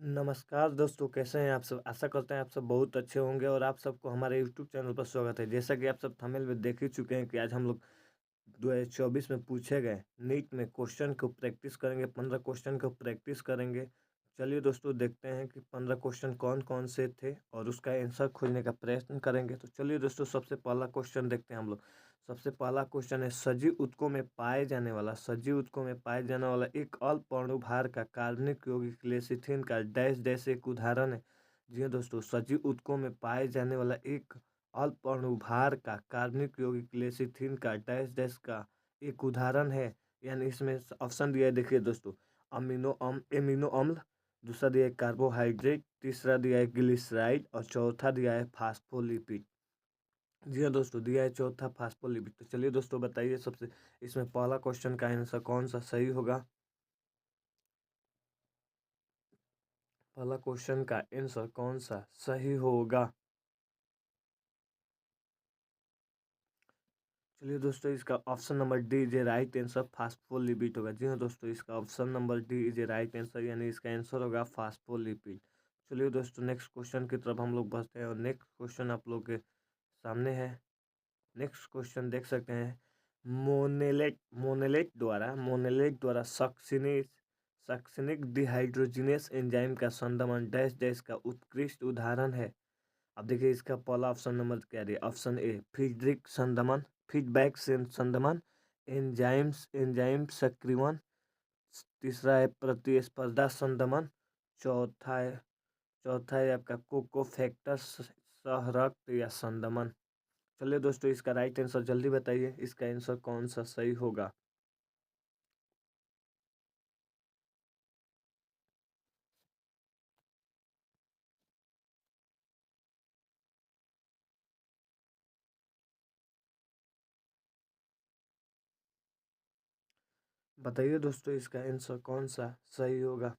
नमस्कार दोस्तों, कैसे हैं आप सब? आशा करते हैं आप सब बहुत अच्छे होंगे और आप सबको हमारे यूट्यूब चैनल पर स्वागत है। जैसा कि आप सब थंबनेल में देख ही चुके हैं कि आज हम लोग 2024 में पूछे गए नीट में क्वेश्चन को प्रैक्टिस करेंगे, 15 क्वेश्चन को प्रैक्टिस करेंगे। चलिए दोस्तों, देखते हैं कि 15 क्वेश्चन कौन-कौन से थे और उसका आंसर खोजने का प्रयत्न करेंगे। तो चलिए दोस्तों, सबसे पहला क्वेश्चन देखते हैं हम लोग। सबसे पहला क्वेश्चन है, सजीव ऊतकों में पाए जाने वाला एक अल्पपर्णु भार का कार्बनिक यौगिक लेसिथिन का डैश डैश एक उदाहरण है। जी हाँ दोस्तों, सजीव ऊतकों में पाए जाने वाला एक अल्पपर्णु भार का कार्बनिक यौगिक लेसिथिन का डैश डैश का एक उदाहरण है। यानी इसमें ऑप्शन दिया है, देखिए दोस्तों। एमिनो अम्ल, दूसरा दिया है कार्बोहाइड्रेट, तीसरा दिया है ग्लिसराइड और चौथा दिया है फास्फोलिपिड। जी हाँ दोस्तों, दिया है चौथा फास्फोलिपिड। तो चलिए दोस्तों, बताइए सबसे इसमें पहला क्वेश्चन का आंसर कौन सा सही होगा। पहला क्वेश्चन का आंसर कौन सा सही होगा। चलिए दोस्तों, इसका option number D is a right answer, phospholipid होगा। जी हाँ दोस्तों, इसका option number D is a right answer, यानी इसका आंसर होगा फास्फोलिपिड। चलिए दोस्तों, नेक्स्ट क्वेश्चन की तरफ हम लोग बढ़ते हैं और नेक्स्ट क्वेश्चन आप लोग के सामने है। नेक्स्ट क्वेश्चन देख सकते हैं। मोनेलेट द्वारा सक्सिनिक डिहाइड्रोजिनेस एंजाइम का संदमन डैश डैश का उत्कृष्ट उदाहरण है। अब देखिए, इसका पहला ऑप्शन नंबर क्या दिया। ऑप्शन ए फीडरिक संदमन, फीडबैक से संदमन, एंजाइम सक्रियण, तीसरा है प्रतिस्पर्धा संदमन, चौथा है आपका कोको फैक्टर सहरक्त या संदमन। चलिए दोस्तों, इसका राइट आंसर जल्दी बताइए, इसका आंसर कौन सा सही होगा। बताइए दोस्तों, इसका आंसर कौन सा सही होगा।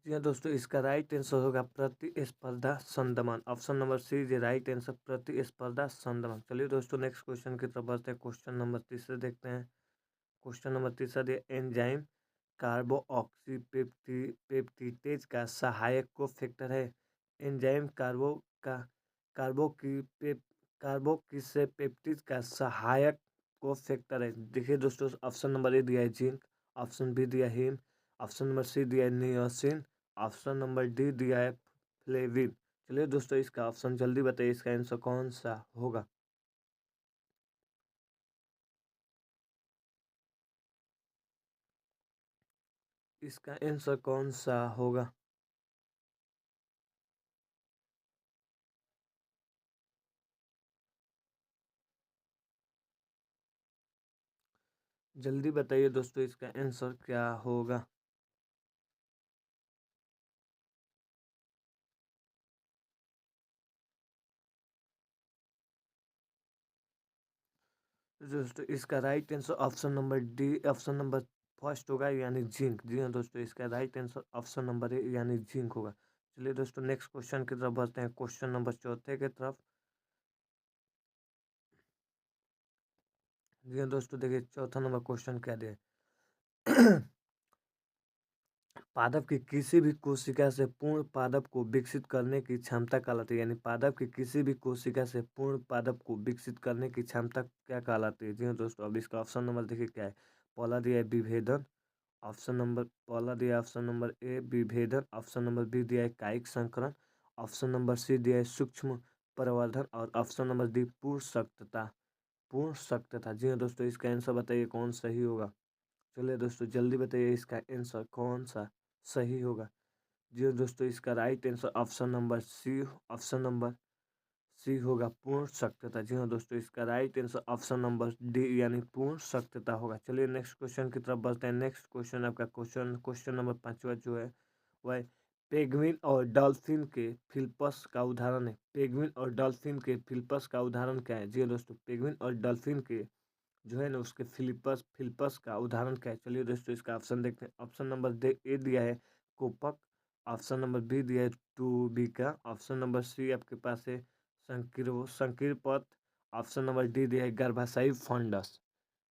जी हाँ दोस्तों, इसका राइट आंसर होगा प्रतिस्पर्धा संदमन। Option number C is right answer, प्रतिस्पर्धा संदमन। चलिए दोस्तों, नेक्स्ट क्वेश्चन की तरफ बढ़ते हैं। क्वेश्चन नंबर तीसरे देखते हैं। क्वेश्चन नंबर तीसरा दिया, एंजाइम कार्बोक्सीपेप्टिटेज का सहायक को फैक्टर है। एंजाइम का कार्बो की पेप कार्बोक्सीपेप्टिज का सहायक को फैक्टर है। देखिए दोस्तों, ऑप्शन नंबर ए दिया है जिंक, ऑप्शन बी दिया हीम, ऑप्शन नंबर सी दिया है नियोसिन, ऑप्शन नंबर डी दिया है फ्लेविन। चलिए दोस्तों, इसका ऑप्शन जल्दी बताइए, इसका आंसर कौन सा होगा। इसका आंसर कौन सा होगा। जल्दी बताइए दोस्तों, इसका आंसर क्या होगा। दोस्तों, इसका right answer option number D, option number first होगा, यानी जिंक। जी हाँ दोस्तों, इसका राइट आंसर ऑप्शन नंबर ए यानी जिंक होगा। चलिए दोस्तों, नेक्स्ट क्वेश्चन की तरफ बढ़ते हैं। क्वेश्चन नंबर चौथे की तरफ। जी हाँ दोस्तों, देखिए चौथा नंबर क्वेश्चन क्या दिया है। पादप की किसी भी कोशिका से पूर्ण पादप को विकसित करने की क्षमता कहलाती है। यानी पादप की किसी भी कोशिका से पूर्ण पादप को विकसित करने की क्षमता क्या कहलाती है। जी हाँ दोस्तों, अब इसका ऑप्शन नंबर देखिए क्या है। पहला दिया है विभेदन, ऑप्शन नंबर ए विभेदन, ऑप्शन नंबर बी दिया है कायिक संकरण, ऑप्शन नंबर सी दिया है सूक्ष्म प्रवर्धन और ऑप्शन नंबर डी पूर्ण सख्तता। जी हाँ दोस्तों, इसका आंसर बताइए कौन सही होगा। चलिए दोस्तों, जल्दी बताइए, इसका आंसर कौन सा सही होगा। जी हाँ दोस्तों, इसका right answer option number C होगा, पूर्ण सख्तता। जी हाँ दोस्तों, इसका right answer option number D यानी पूर्ण सख्तता होगा। चलिए नेक्स्ट क्वेश्चन की तरफ बढ़ते हैं। नेक्स्ट क्वेश्चन आपका क्वेश्चन नंबर पाँचवा जो है वह है, पेंगुइन और डॉल्फिन के फिलिपस का उदाहरण है। पेंगुइन और डॉल्फिन के फिलिपस का उदाहरण क्या है। जी हाँ दोस्तों, पेंगुइन और डॉल्फिन के जो है ना उसके फिलिपस का उदाहरण क्या है। चलिए दोस्तों, इसका ऑप्शन देखते हैं। ऑप्शन नंबर ए दिया है कोपक, ऑप्शन नंबर बी दिया है टूबिका, ऑप्शन नंबर सी आपके पास है संकीर्ण पथ। ऑप्शन नंबर डी दिया है गर्भाशयी फंडस।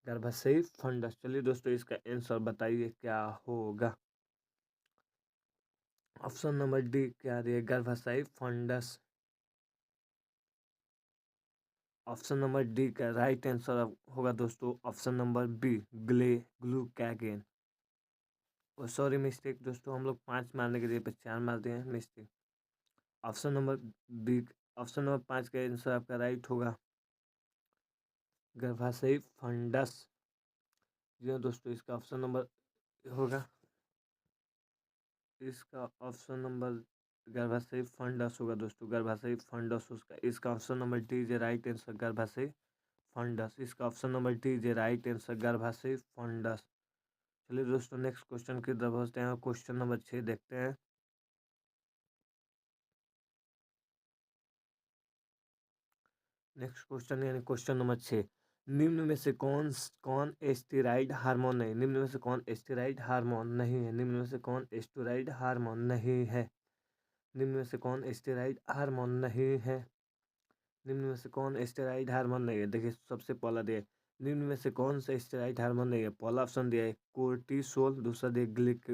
गर्भाशयी फंडस। चलिए दोस्तों इसका आंसर बताइए क्या होगा। ऑप्शन नंबर डी क्या दिया है गर्भाशयी फंडस। ऑप्शन नंबर डी का राइट आंसर होगा दोस्तों option number B glucagon. Sorry mistake दोस्तों, हम लोग 5 मारने के लिए 4 मार दिए हैं, mistake. Option number B, option number 5 का आंसर आपका राइट होगा गर्भाशयी फंडस। जी हाँ दोस्तों इसका ऑप्शन नंबर होगा, इसका ऑप्शन नंबर गर्भाशयी फंडस होगा दोस्तों, गर्भाशयी फंडस उसका। इसका option number D is right answer गर्भाशयी फंडस। इसका option number D is right answer गर्भाशयी फंडस। चलिए दोस्तों नेक्स्ट क्वेश्चन की तरफ बढ़ते हैं। क्वेश्चन नंबर 6 देखते हैं। नेक्स्ट क्वेश्चन यानी क्वेश्चन नंबर 6, निम्न में से कौन एस्टेरॉइड हार्मोन नहीं, निम्न में से कौन एस्टेरॉइड हार्मोन नहीं है, निम्न में से कौन एस्टेरॉइड हार्मोन नहीं है, निम्न में से कौन एस्टेरॉइड हार्मोन नहीं है, निम्न में से कौन एस्टेरॉइड हार्मोन नहीं है। देखिए सबसे पहला दिया है निम्न में से कौन सा एस्टेरॉइड हार्मोन नहीं है। पहला ऑप्शन दिया है कोर्टिसोल, दूसरा दिया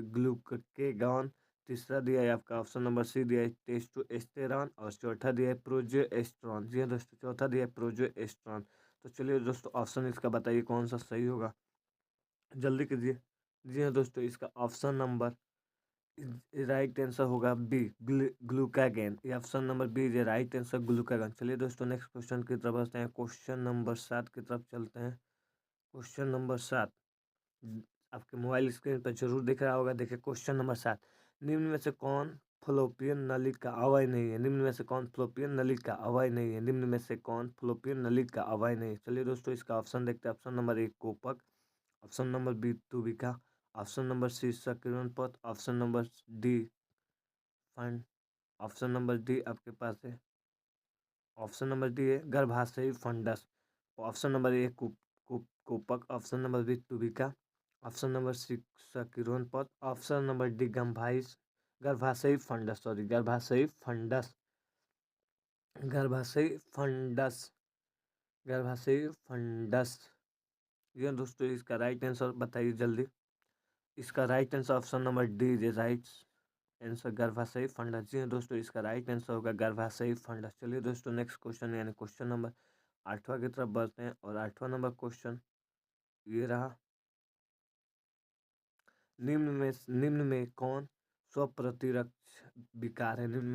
ग्लूकेगॉन, तीसरा दिया है आपका ऑप्शन नंबर सी दिया है टेस्टोस्टेरोन, और चौथा दिया है प्रोजेस्टेरोन। जी हाँ दोस्तों चौथा दिया है प्रोजेस्टेरोन। तो चलिए दोस्तों ऑप्शन इसका बताइए कौन सा सही होगा, जल्दी कीजिए। जी हाँ दोस्तों इसका ऑप्शन नंबर राइट आंसर होगा बी ग्लूकागेन। ये option number B is right answer glucagon. चलिए दोस्तों नेक्स्ट क्वेश्चन की तरफ बढ़ते हैं। क्वेश्चन नंबर 7 की तरफ चलते हैं। क्वेश्चन नंबर 7 आपके मोबाइल स्क्रीन पर जरूर दिख रहा होगा। देखिए क्वेश्चन नंबर 7, निम्न में से कौन फ्लोपियन नली का अवयव नहीं है, निम्न में से कौन फ्लोपियन नली का अवयव नहीं है, निम्न में से कौन फ्लोपियन नली का अवयव नहीं है। चलिए दोस्तों इसका ऑप्शन देखते हैं। ऑप्शन नंबर 1 कोपक, ऑप्शन नंबर बी तुबिका, ऑप्शन नंबर सी सक्रियण पथ, ऑप्शन नंबर डी फंड, ऑप्शन नंबर डी आपके पास है, ऑप्शन नंबर डी है गर्भाशयी फंडस। ऑप्शन नंबर ए कोपक, ऑप्शन नंबर बी तुबिका, ऑप्शन नंबर सी सक्रियण पथ, ऑप्शन नंबर डी गर्भाशयी फंडस, सॉरी गर्भाशयी फंडस, गर्भाशयी फंडस, गर्भाशयी फंडस। ये दोस्तों इसका राइट आंसर बताइए जल्दी। इसका right answer option number D is right answer गर्भाशयी फंडस। जी हाँ दोस्तों इसका राइट आंसर होगा गर्भाशयी फंडस। चलिए दोस्तों नेक्स्ट क्वेश्चन यानी क्वेश्चन नंबर 8वां की तरफ बढ़ते हैं। और 8वां नंबर क्वेश्चन ये रहा, निम्न में कौन स्वप्रतिरक्ष विकार है, निम्न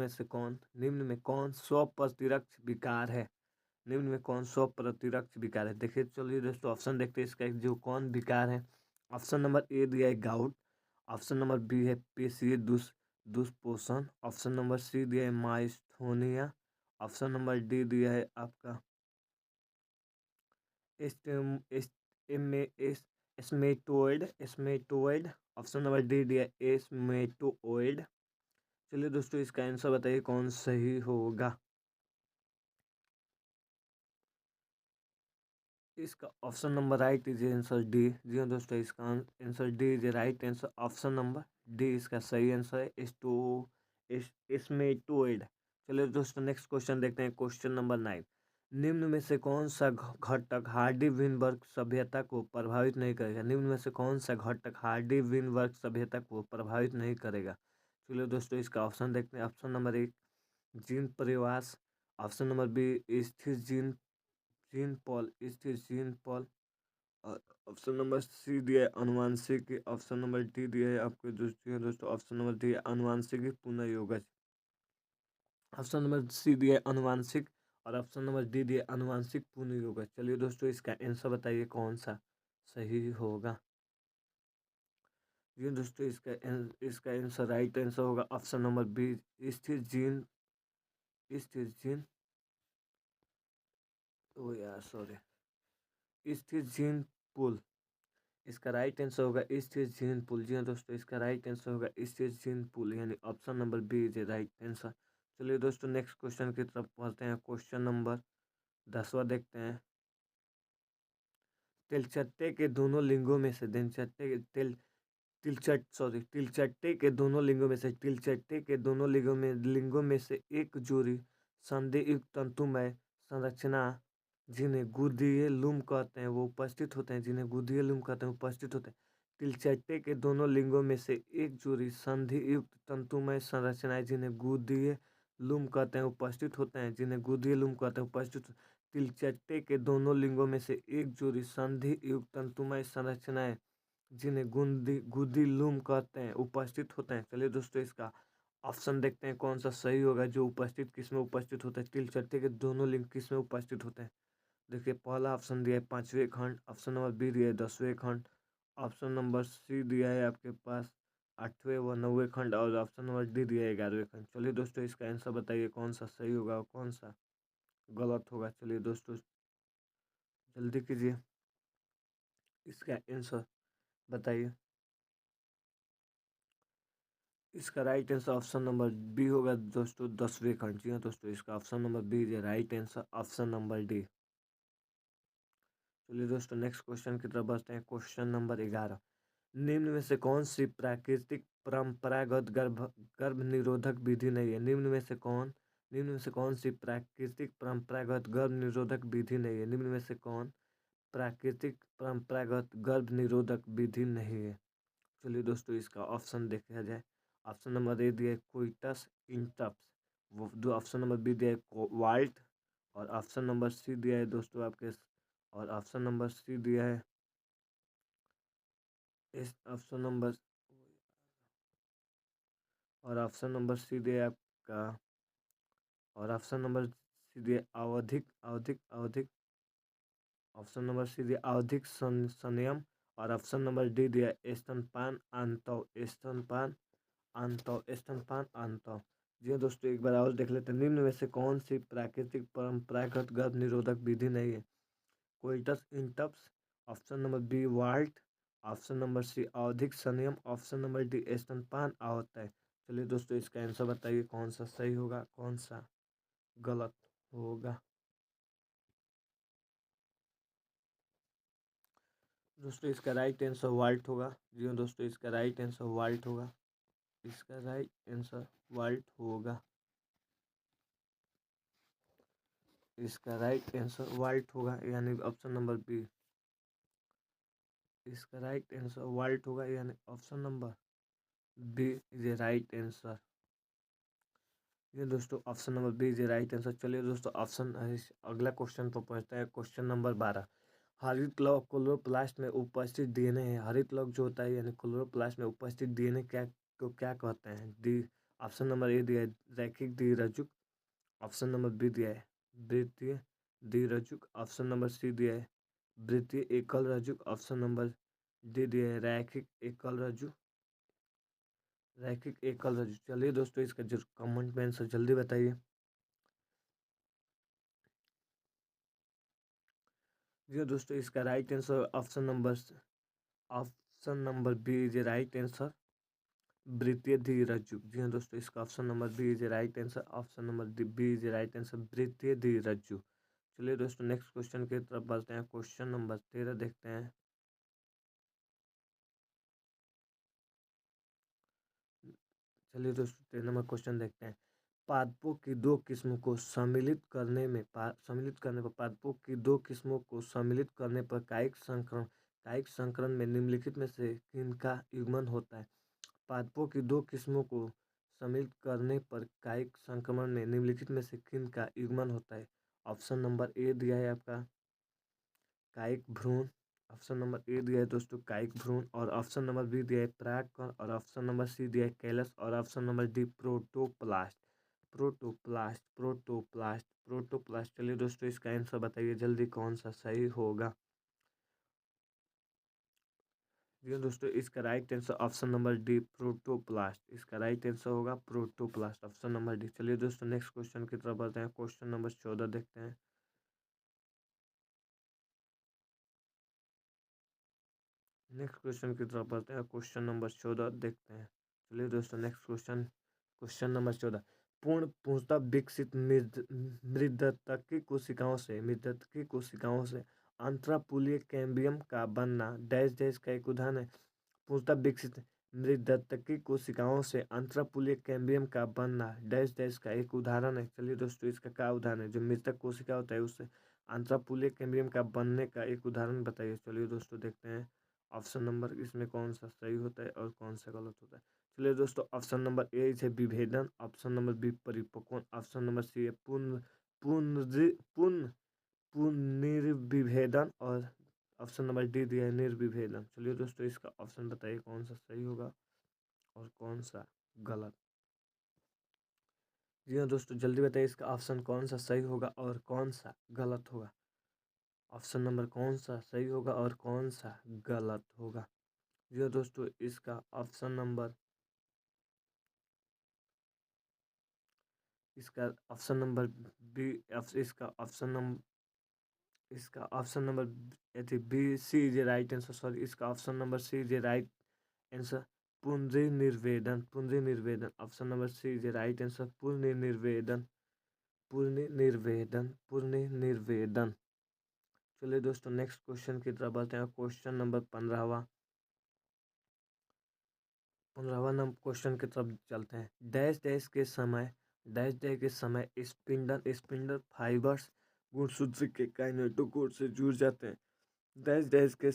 में कौन स्वप्रतिरक्ष विकार है, निम्न में कौन स्वप्रतिरक्ष विकार है। देखिए चलिए दोस्तों ऑप्शन देखते हैं इसका जो कौन विकार है। ऑप्शन नंबर ए दिया है गाउट, ऑप्शन नंबर बी है पेशीय दुष्पोषण, ऑप्शन नंबर सी दिया है माइस्थोनिया, ऑप्शन नंबर डी दिया है आपका एस्मेटोइड, ऑप्शन नंबर डी दिया है एस्मेटोइड। चलिए दोस्तों इसका आंसर बताइए कौन सही होगा। इसका option number right is answer D. जी हाँ दोस्तों इसका आंसर D is right answer, option number D इसका सही आंसर है एस्मेटोइड। चलिए दोस्तों नेक्स्ट क्वेश्चन देखते हैं। क्वेश्चन नंबर 9, निम्न में से कौन सा घटक हार्डी विनबर्ग सभ्यता को प्रभावित नहीं करेगा, निम्न में से कौन सा घटक हार्डी विनबर्ग सभ्यता को प्रभावित नहीं करेगा। चलिए दोस्तों इसका ऑप्शन देखते हैं। ऑप्शन नंबर 1 जीन परिवास, ऑप्शन नंबर बी स्थिर जीन पॉल, और ऑप्शन नंबर सी दिया है अनुवांशिक, ऑप्शन नंबर डी दिया है आपके दोस्तों ऑप्शन नंबर डी अनुवांशिक पुनर्योगज, ऑप्शन नंबर सी दिया है अनुवांशिक, और ऑप्शन नंबर डी दिया है अनुवांशिक पुनर्योगज। चलिए दोस्तों इसका आंसर बताइए कौन सा सही होगा। जी दोस्तों इसका आंसर राइट आंसर होगा ऑप्शन नंबर बी स्थिर जीन ओ यार सॉरी स्थिर जीन पुल। इसका राइट आंसर होगा स्थिर जीन पुल। जी हाँ दोस्तों इसका राइट आंसर होगा स्थिर जीन पुल यानी option number B is right answer. चलिए दोस्तों नेक्स्ट क्वेश्चन की तरफ पढ़ते हैं। क्वेश्चन नंबर 10वां देखते हैं। तिलचट्टे के दोनों लिंगों में से तिलचट्टे के दोनों लिंगों में से एक जोड़ी संधि युक्त तंतुमय संरचना जिन्हें गुदीय लूम कहते हैं वो उपस्थित होते हैं, जिन्हें गुदीय लूम कहते हैं उपस्थित होते हैं। तिलचट्टे के दोनों लिंगों में से एक जोड़ी संधि युक्त तंतुमय संरचनाएं जिन्हें गुदीय लूम कहते हैं उपस्थित होते हैं, जिन्हें गुदीय लूम कहते हैं उपस्थित। तिलचट्टे के दोनों लिंगों में से एक जोड़ी संधि युक्त तंतुमय संरचनाएं जिन्हें गुदी लूम कहते हैं उपस्थित होते हैं। चलिए दोस्तों इसका ऑप्शन देखते हैं कौन सा सही होगा। जो उपस्थित किसमें उपस्थित होता है, तिलचट्टे के दोनों लिंग किसमें उपस्थित होते हैं। देखिए पहला ऑप्शन दिया है 5वें खंड, ऑप्शन नंबर बी दिया है 10वें खंड, ऑप्शन नंबर सी दिया है आपके पास 8वें व 9वें खंड और ऑप्शन नंबर डी दिया है 11वें खंड। चलिए दोस्तों इसका आंसर बताइए कौन सा सही होगा और कौन सा गलत होगा। चलिए दोस्तों जल्दी कीजिए, इसका आंसर बताइए। इसका right answer option number B होगा दोस्तों 10वें खंड। जी हाँ दोस्तों इसका ऑप्शन नंबर बी है right answer, option number D. चलिए दोस्तों नेक्स्ट क्वेश्चन की तरफ बढ़ते हैं। क्वेश्चन नंबर 11, निम्न में से कौन सी प्राकृतिक परंपरागत गर्भ निरोधक विधि नहीं है। निम्न में से कौन सी प्राकृतिक परंपरागत गर्भ निरोधक विधि नहीं है। निम्न में से कौन प्राकृतिक परंपरागत गर्भ निरोधक विधि नहीं है। चलिए दोस्तों इसका ऑप्शन देखा जाए। ऑप्शन नंबर ए दिया है कोइटस इंटरप्स, वो दो ऑप्शन नंबर बी दिया है वाल्ट, और ऑप्शन नंबर सी दिया है दोस्तों आपके, और ऑप्शन नंबर सी दिया है इस ऑप्शन नंबर, और ऑप्शन नंबर सी दिया है आपका, और ऑप्शन नंबर सी दिया है आवधिक आवधिक आवधिक, ऑप्शन नंबर सी दिया आवधिक संयम, और ऑप्शन नंबर डी दिया है स्तनपान आंतव स्तनपान आंतव स्तनपान आंतव। जी हाँ दोस्तों एक बार और देख लेते हैं। निम्न में से कौन सी प्राकृतिक परंपरागत गर्भ निरोधक विधि नहीं है। Coitus interruptus, option number B vault, option number C आवधिक संयम, ऑप्शन नंबर डी स्तनपान आवत है। चलिए दोस्तों इसका आंसर बताइए कौन सा सही होगा कौन सा गलत होगा। दोस्तों इसका राइट आंसर वाल्ट होगा। जी हाँ दोस्तों इसका राइट आंसर वाल्ट होगा। इसका राइट आंसर वाल्ट होगा। इसका राइट आंसर वाल्ट होगा यानी ऑप्शन नंबर बी। इसका राइट आंसर वाल्ट होगा यानी option number B is a right answer. ये दोस्तों option number B is a right answer. चलिए दोस्तों ऑप्शन अगला क्वेश्चन पर पहुंचते हैं। क्वेश्चन नंबर 12, हरित लौह क्लोरोप्लास्ट में उपस्थित डीएनए है। हरित लौह जो होता है यानी क्लोरोप्लास्ट में उपस्थित डीएनए क्या कहते हैं। डी ऑप्शन नंबर ए दिया है रैखिक द्विरजुक, ऑप्शन नंबर बी दिया है वृत्तीय द्विरजुक, ऑप्शन नंबर सी दिया है वृत्तीय एकल रजुक, ऑप्शन नंबर डी दिया है रैखिक एकल रजुक रैखिक एकल रजुक। चलिए दोस्तों इसका जो कमेंट में आंसर जल्दी बताइए। जी हाँ दोस्तों इसका right answer option number B is a right answer वृत्तीय द्विरज्जु। जी हाँ दोस्तों इसका option number B is a right answer, option number B is a right answer वृत्तीय द्विरज्जु। चलिए दोस्तों नेक्स्ट क्वेश्चन की तरफ बढ़ते हैं। क्वेश्चन नंबर 13 देखते हैं। चलिए दोस्तों 13 नंबर क्वेश्चन देखते हैं। पादपों की दो किस्मों को सम्मिलित करने पर पादपों की दो किस्मों को सम्मिलित करने पर कायिक संकरण में निम्नलिखित में से किनका युग्मन होता है। पादपों की दो किस्मों को सम्मिलित करने पर कायिक संक्रमण में निम्नलिखित में से किनका युग्मन होता है। ऑप्शन नंबर ए दिया है आपका कायिक भ्रूण, ऑप्शन नंबर ए दिया है दोस्तों कायिक भ्रूण, और ऑप्शन नंबर बी दिया है परागकण, और ऑप्शन नंबर सी दिया है कैलस, और option number D protoplast protoplast protoplast protoplast. चलिए दोस्तों इसका आंसर बताइए जल्दी कौन सा सही होगा। जी दोस्तों इसका right answer option number D protoplast. इसका राइट आंसर होगा प्रोटोप्लास्ट, ऑप्शन नंबर डी। चलिए दोस्तों नेक्स्ट क्वेश्चन की तरफ बढ़ते हैं। क्वेश्चन नंबर 14 देखते हैं। नेक्स्ट क्वेश्चन की तरफ बढ़ते हैं। क्वेश्चन नंबर 14 देखते हैं। चलिए दोस्तों नेक्स्ट क्वेश्चन, क्वेश्चन नंबर 14, पूर्णतः विकसित मृदतकी कोशिकाओं से अंतरापूलीय कैम्बियम का बनना डैश डैश का एक उदाहरण है। पूर्णतः विकसित मृदत्तकी कोशिकाओं से अंतरापुलीय कैम्बियम का बनना डैश डैश का एक उदाहरण है। चलिए दोस्तों, इसका क्या उदाहरण है? जो मृतक कोशिका होता है उससे अंतरापुलीय कैम्बियम का बनने का एक उदाहरण बताइए। चलिए दोस्तों, देखते हैं ऑप्शन नंबर इसमें कौन सा सही होता है और कौन सा गलत होता है। चलिए दोस्तों, ऑप्शन नंबर ए है विभेदन, ऑप्शन नंबर बी परिपक्वन, ऑप्शन नंबर सी है पुनः पुनर्विभेदन और ऑप्शन नंबर डी दिया है निर्विभेदन। चलिए दोस्तों, इसका ऑप्शन बताइए कौन सा सही होगा और कौन सा गलत। जी हाँ दोस्तों, जल्दी बताइए इसका ऑप्शन कौन सा सही होगा और कौन सा गलत होगा। ऑप्शन नंबर कौन सा सही होगा और कौन सा गलत होगा। जी हाँ दोस्तों, इसका ऑप्शन नंबर बी, इसका ऑप्शन नंबर थी B C is right answer. Sorry, इसका option number C is right answer. पुनर्निर्वेदन, पुनर्निर्वेदन, option number C is right answer. पुनर्निर्वेदन, पुनर्निर्वेदन, पुनर्निर्वेदन। चलिए दोस्तों, नेक्स्ट क्वेश्चन की तरफ बढ़ते हैं। क्वेश्चन नंबर 15वां नंबर क्वेश्चन की तरफ चलते हैं। डैश डैश के समय स्पिंडल फाइबर्स गुणसूत्र के काइनेटोकोर से जुड़ जाते हैं। डैश डैश के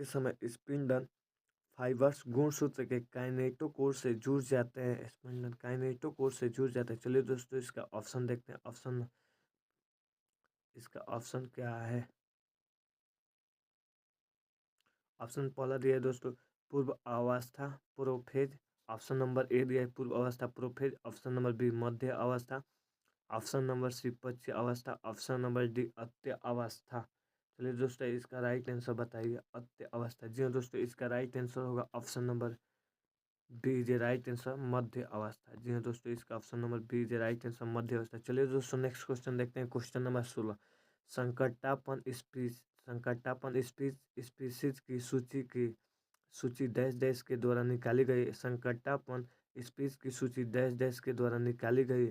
समय स्पिंडल फाइबर्स गुणसूत्र के काइनेटोकोर से जुड़ जाते हैं। स्पिंडल काइनेटोकोर से जुड़ जाते हैं। चलिए दोस्तों, इसका ऑप्शन देखते हैं। इसका ऑप्शन क्या है? ऑप्शन पहला दिया है दोस्तों पूर्व अवस्था प्रोफेज, ऑप्शन नंबर ए दिया है पूर्व अवस्था प्रोफेज, ऑप्शन नंबर बी मध्य अवस्था, ऑप्शन नंबर सी पच्य अवस्था, ऑप्शन नंबर डी अत्य अवस्था। चलिए दोस्तों, इसका राइट आंसर बताइए। अत्य अवस्था। जी हाँ दोस्तों, इसका राइट आंसर होगा option number B is right answer मध्य अवस्था। जी हाँ दोस्तों, इसका option number B is right answer मध्य अवस्था। चलिए दोस्तों, नेक्स्ट क्वेश्चन देखते हैं। Question number 16। संकटापन स्पीसीज की सूची डैश डैश के द्वारा निकाली गई। संकटापन स्पीसीज की सूची डैश डैश के द्वारा निकाली गई।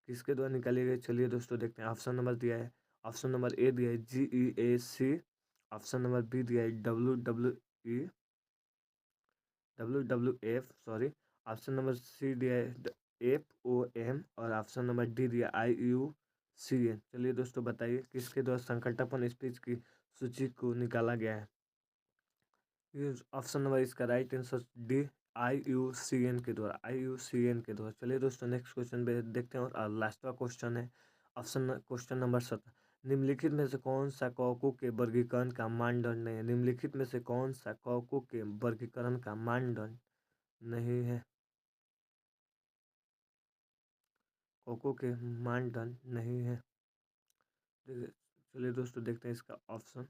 किसके द्वारा निकाली गई? चलिए दोस्तों, देखते हैं। ऑप्शन नंबर दिया है, ऑप्शन नंबर ए दिया है GEAC, ऑप्शन नंबर बी दिया है WWF, sorry, option number C दिया है FOM और ऑप्शन नंबर डी दिया IUCN। चलिए दोस्तों, बताइए किसके द्वारा संकटापन स्पीच की सूची को निकाला गया है। ये ऑप्शन नंबर इसका राइट आंसर डी IUCN के द्वारा, IUCN के द्वारा। चलिए दोस्तों, नेक्स्ट क्वेश्चन देखते हैं और लास्टवा क्वेश्चन है। Question number 17। निम्नलिखित में से कौन सा कौकों के वर्गीकरण का मानदंड नहीं है? निम्नलिखित में से कौन सा कौकों के वर्गीकरण का मानदंड नहीं है? कौकों के मानदंड नहीं है। चलिए दोस्तों, देखते हैं इसका ऑप्शन।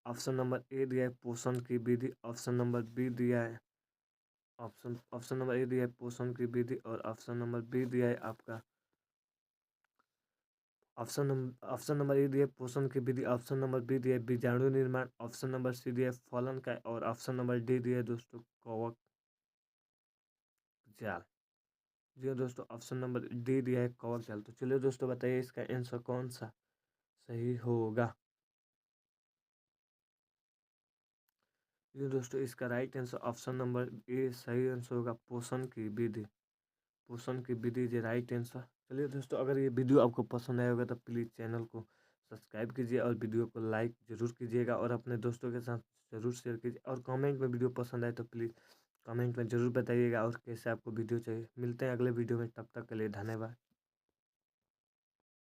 ऑप्शन नंबर ए दिया है पोषण की विधि, ऑप्शन नंबर बी दिया है ऑप्शन नंबर ए दिया है पोषण की विधि और ऑप्शन नंबर बी दिया है आपका ऑप्शन नंबर ए दिया है पोषण की विधि, ऑप्शन नंबर बी दिया है बीजाणु निर्माण, ऑप्शन नंबर सी दिया है फलन का और ऑप्शन नंबर डी दिया है दोस्तों कवक जाल। जी हाँ दोस्तों, ऑप्शन नंबर डी दिया है कवक जाल। तो चलिए दोस्तों, बताइए इसका आंसर कौन सा सही होगा। जी दोस्तों, इसका राइट आंसर ऑप्शन नंबर ए सही आंसर होगा पोषण की विधि। पोषण की विधि इज राइट आंसर। चलिए दोस्तों, अगर ये वीडियो आपको पसंद आया होगा तो प्लीज़ चैनल को सब्सक्राइब कीजिए और वीडियो को लाइक ज़रूर कीजिएगा और अपने दोस्तों के साथ ज़रूर शेयर कीजिए और कमेंट में वीडियो पसंद आए तो प्लीज़ कमेंट में ज़रूर बताइएगा और कैसे आपको वीडियो चाहिए। मिलते हैं अगले वीडियो में, तब तक के लिए धन्यवाद।